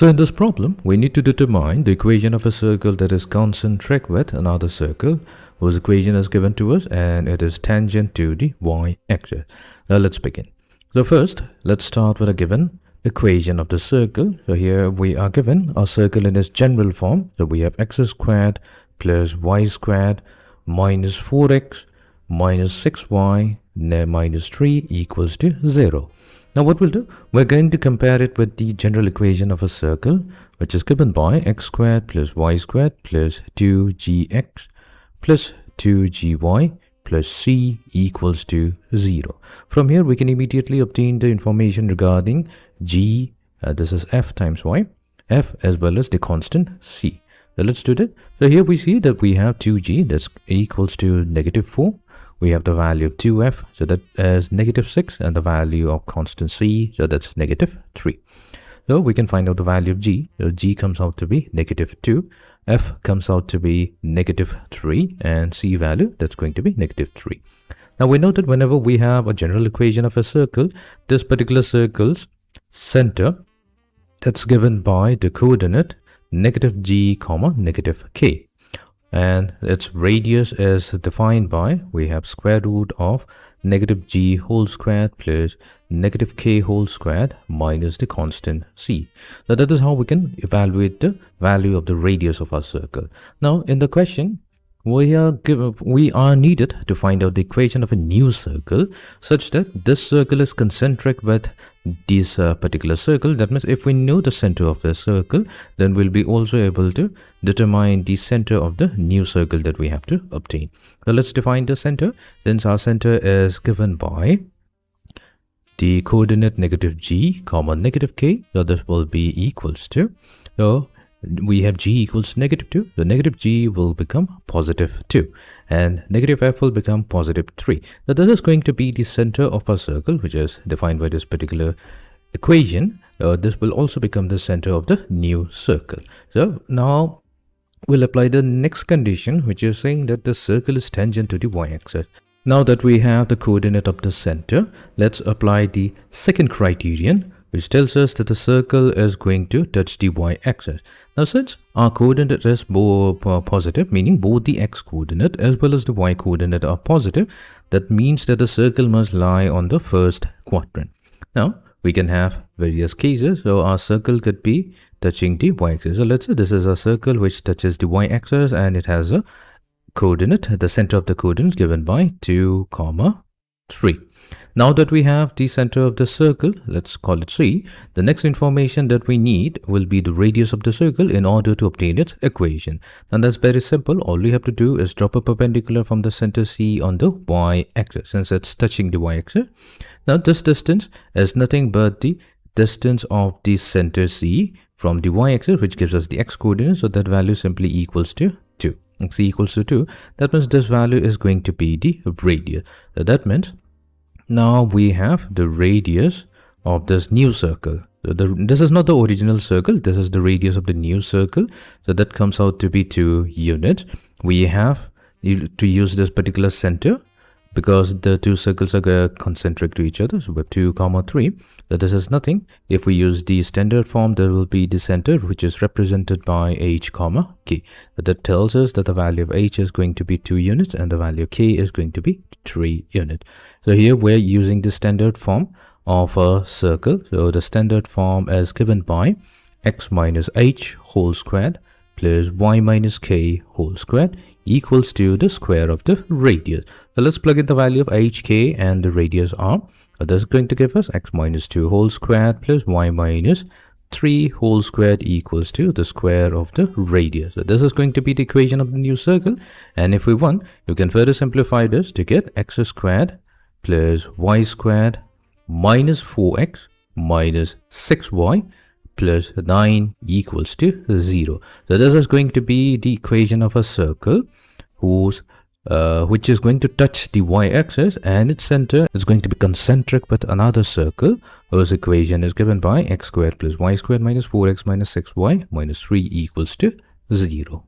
So in this problem, we need to determine the equation of a circle that is concentric with another circle whose equation is given to us and it is tangent to the y-axis. Now let's begin. So first, let's start with a given equation of the circle. So here we are given a circle in its general form. So we have x squared plus y squared minus 4x minus 6y minus 3 equals to 0. Now what we'll do, we're going to compare it with the general equation of a circle, which is given by x squared plus y squared plus 2gx plus 2gy plus c equals to 0. From here, we can immediately obtain the information regarding g, this is f times y, f as well as the constant c. So let's do that. So here we see that we have 2g, that's equals to negative 4. We have the value of 2f, so that is negative 6, and the value of constant c, so that's negative 3. So we can find out the value of g. So g comes out to be negative 2, f comes out to be negative 3, and c value, that's going to be negative 3. Now we know that whenever we have a general equation of a circle, this particular circle's center, that's given by the coordinate negative g comma negative k. And its radius is defined by, we have square root of negative g whole squared plus negative k whole squared minus the constant c. So that is how we can evaluate the value of the radius of our circle. Now in the question, we are needed to find out the equation of a new circle such that this circle is concentric with this particular circle. That means if we know the center of the circle, then we'll be also able to determine the center of the new circle that we have to obtain. So let's define the center. Since our center is given by the coordinate negative g comma negative k, so this will be equals to, so we have g equals negative 2, the negative g will become positive 2 and negative f will become positive 3. So this is going to be the center of our circle, which is defined by this particular equation. This will also become the center of the new circle. So now we'll apply the next condition, which is saying that the circle is tangent to the y-axis. Now that we have the coordinate of the center, let's apply the second criterion, which tells us that the circle is going to touch the y-axis. Now since our coordinate is positive, meaning both the x-coordinate as well as the y-coordinate are positive, that means that the circle must lie on the first quadrant. Now we can have various cases. So our circle could be touching the y-axis. So let's say this is a circle which touches the y-axis and it has a coordinate, the center of the coordinate given by 2, 3. Now that we have the center of the circle, let's call it c, the next information that we need will be the radius of the circle in order to obtain its equation. And that's very simple. All we have to do is drop a perpendicular from the center c on the y-axis, since it's touching the y-axis. Now this distance is nothing but the distance of the center c from the y-axis, which gives us the x-coordinate. So that value simply equals to 2. X equals to 2. That means this value is going to be the radius. So that means now we have the radius of this new circle. So this is not the original circle, this is the radius of the new circle. So that comes out to be 2 units. We have to use this particular center because the two circles are concentric to each other. So we have 2, 3. So this is nothing. If we use the standard form, there will be the center, which is represented by h, k. So that tells us that the value of h is going to be 2 units and the value of k is going to be 3 units. So here we're using the standard form of a circle. So the standard form is given by x minus h whole squared plus y minus k whole squared equals to the square of the radius. So let's plug in the value of h, k and the radius r. So this is going to give us x minus 2 whole squared plus y minus 3 whole squared equals to the square of the radius. So this is going to be the equation of the new circle. And if we want, you can further simplify this to get x squared plus y squared minus 4x minus 6y plus 9 equals to 0. So this is going to be the equation of a circle which is going to touch the y-axis, and its center is going to be concentric with another circle whose equation is given by x squared plus y squared minus 4x minus 6y minus 3 equals to 0.